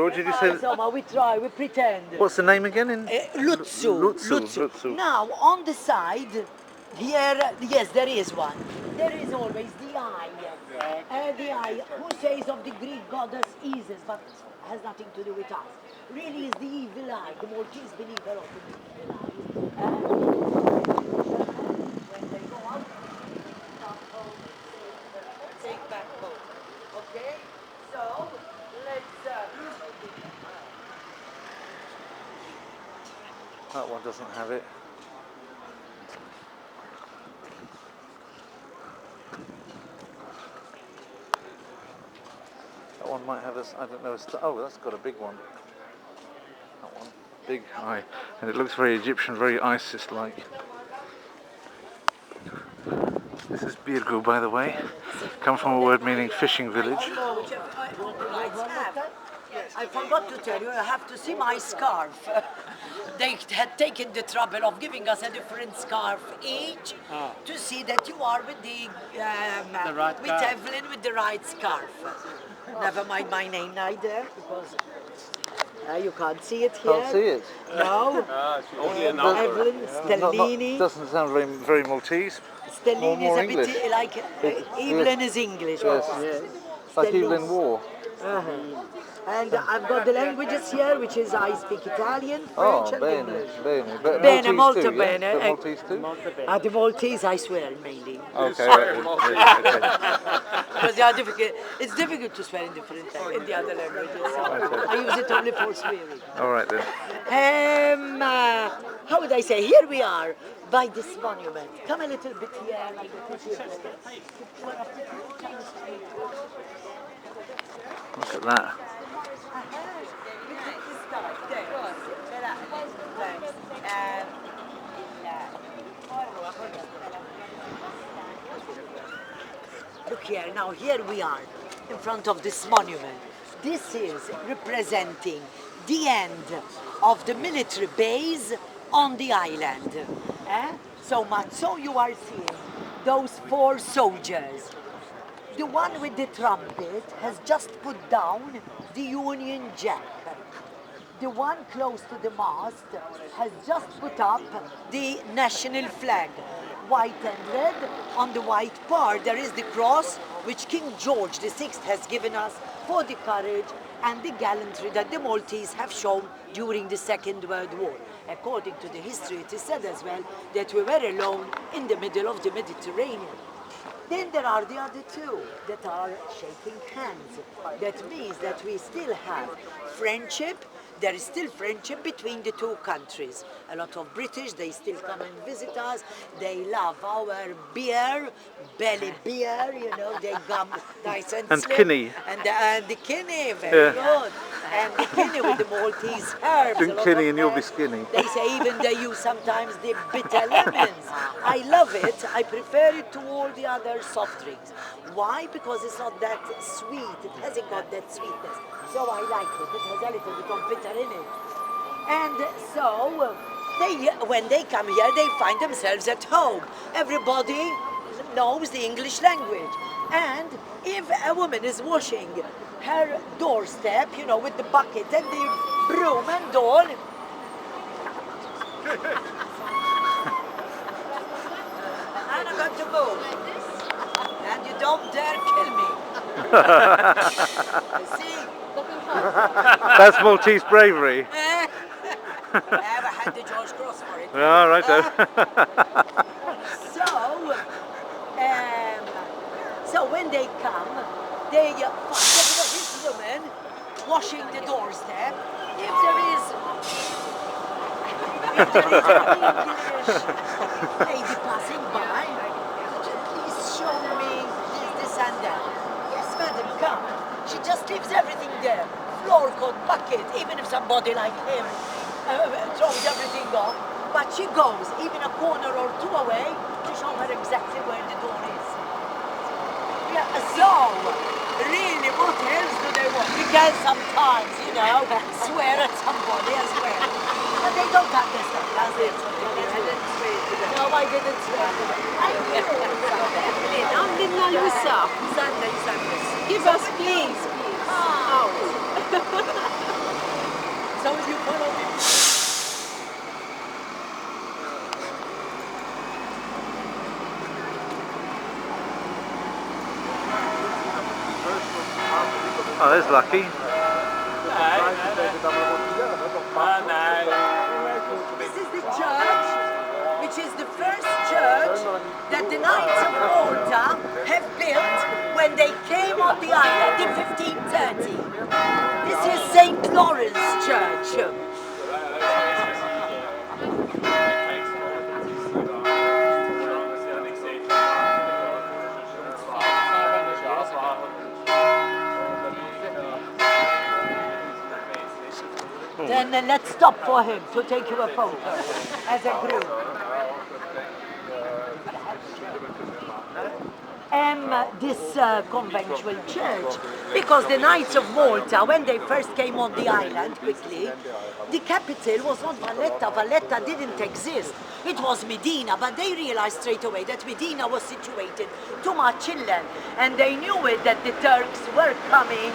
What did you say? Insomma, we try, we pretend. What's the name again? Lutzu. Lutzu. Now, on the side, here, yes, there is one. There is always the eye. The eye, who says of the Greek goddess Isis, but has nothing to do with us. Really is the evil eye. The Maltese believe a lot in the evil eye. When they go out, come home, take back home. Okay? So, let's... That one doesn't have it. That one might have this, I don't know, oh, that's got a big one. That one, big eye. And it looks very Egyptian, very ISIS-like. This is Birgu, by the way. Come from a word meaning fishing village. I forgot to tell you, I have to see my scarf. They had taken the trouble of giving us a different scarf each to see that you are with the right with Evelyn with the right scarf. Never mind my name neither, because you can't see it here. Can't see it. No. Evelyn, Stellini. Doesn't sound very Maltese. Stellini more is a English. bit like Evelyn is English. Yes. Like Evelyn War. And I've got the languages here, which is I speak Italian, French, and English. Bene. But Bene, Maltese molto too, bene. Yeah? But Maltese too? The Maltese, I swear, mainly. Okay, right. Okay. Because they are difficult. It's difficult to swear in the other languages. So I use it only for swearing. All right then. How would I say? Here we are by this monument. Come a little bit here, like Look at that. Look here, now here we are in front of this monument. This is representing the end of the military base on the island. So much so you are seeing those 4 soldiers. The one with the trumpet has just put down the Union Jack. The one close to the mast has just put up the national flag. White and red. On the white part there is the cross which King George VI has given us for the courage and the gallantry that the Maltese have shown during the Second World War. According to the history, it is said as well that we were alone in the middle of the Mediterranean. Then there are the other 2 that are shaking hands. That means that we still have friendship. There is still friendship between the 2 countries. A lot of British, they still come and visit us. They love our beer, belly beer, you know, they come nice and slim. Kinney. And the Kinney, very good. And the Kinney with the Maltese herbs. Drink Kinney and you'll be skinny. They say even they use sometimes the bitter lemons. I love it. I prefer it to all the other soft drinks. Why? Because it's not that sweet. It hasn't got that sweetness. So I like it. It has a little bit of bitter in it. And so, when they come here, they find themselves at home. Everybody knows the English language. And if a woman is washing her doorstep, you know, with the bucket and the broom and all, and I got to move. And you don't dare kill me. See? That's Maltese bravery. I never had the George Cross for it. All right. So when they come, they find this woman washing the doorstep. If there is an English lady passing by, please show me this and that. Yes, madam, come. She just leaves everything there. Floor coat, bucket, even if somebody like him throws everything off. But she goes even a corner or 2 away to show her exactly where the door is. Yeah, so, really, what else do they want? We can sometimes, you know, swear at somebody as well. But they don't understand, that's it. No, I didn't swear to them. I عندنا الوساخ. Sunday. Give us please. Out. you follow me. Oh, there's Lucky. This is the church, which is the first church that the Knights of Malta have built when they came on the island in 1530. This is St. Lawrence Church. Then let's stop for him to take you a photo as a group. This conventual church, because the Knights of Malta, when they first came on the island quickly, the capital was not Valletta. Valletta didn't exist. It was Medina, but they realized straight away that Medina was situated too much inland, and they knew it that the Turks were coming,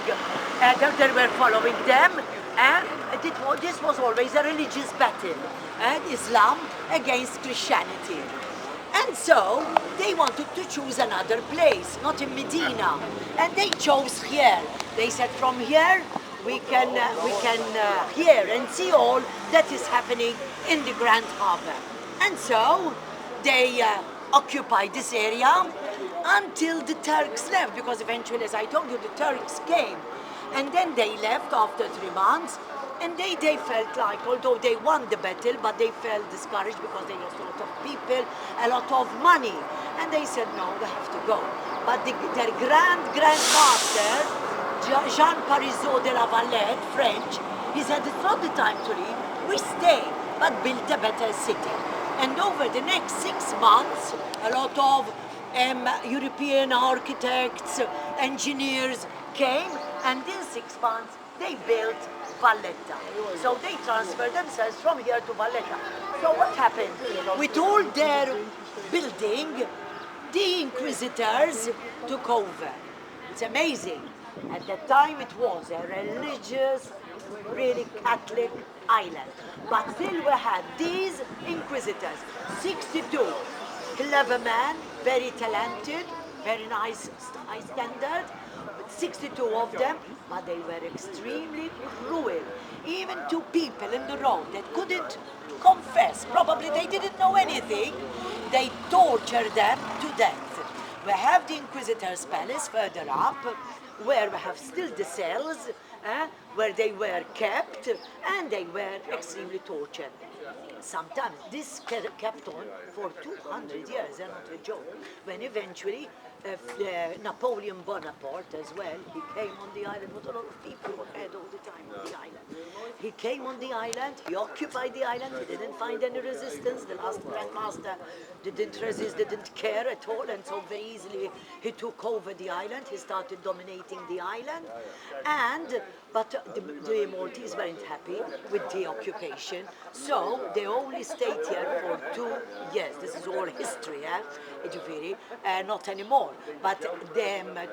that they were following them, and this was always a religious battle, Islam against Christianity. And so they wanted to choose another place, not in Medina, and they chose here. They said, from here we can hear and see all that is happening in the Grand Harbour. And so they occupied this area until the Turks left, because eventually, as I told you, the Turks came, and then they left after 3 months. And they felt like, although they won the battle, but they felt discouraged because they lost a lot of people, a lot of money. And they said, no, we have to go. But their grandmaster, Jean Parisot de la Valette, French, he said, it's not the time to leave, we stay, but build a better city. And over the next 6 months, a lot of European architects, engineers came, and in 6 months, they built Valletta. So they transferred themselves from here to Valletta. So what happened? With all their building, the inquisitors took over. It's amazing. At that time it was a religious, really Catholic island. But still we had these inquisitors, 62 clever men, very talented, very nice standard, 62 of them, but they were extremely cruel, even to people in the road that couldn't confess. Probably they didn't know anything. They tortured them to death. We have the Inquisitor's Palace further up, where we have still the cells, where they were kept, and they were extremely tortured. Sometimes this kept on for 200 years, and not a joke, when eventually Napoleon Bonaparte as well, he came on the island, what a lot of people were had all the time on the island. He came on the island, he occupied the island, he didn't find any resistance, the last Grandmaster didn't resist, didn't care at all, and so very easily he took over the island, he started dominating the island, but the Maltese weren't happy with the occupation, so they only stayed here for 2 years. This is all history, not anymore. But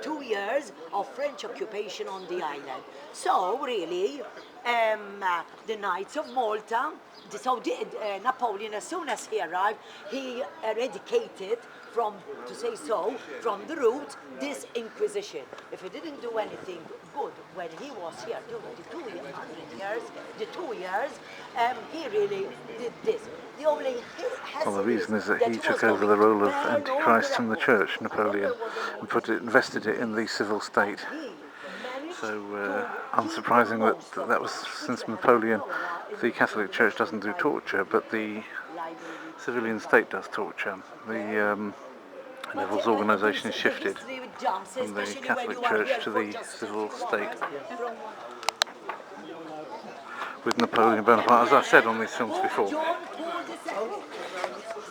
2 years of French occupation on the island. So really, the Knights of Malta, Napoleon, as soon as he arrived, he eradicated from the root, this Inquisition. If he didn't do anything good when he was here during the 2 years, he really did this. Well, the reason is that he took over the role of Antichrist from the Church, Napoleon, and invested it in the civil state. So, unsurprising that was, since Napoleon, the Catholic Church doesn't do torture, but the civilian state does torture. The Neville's organisation is shifted from the Catholic Church to the civil state. With Napoleon Bonaparte, as I've said on these films before.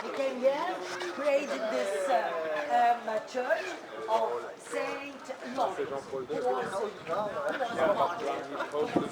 He came here, created this church of St. Lawrence, who was a martyr.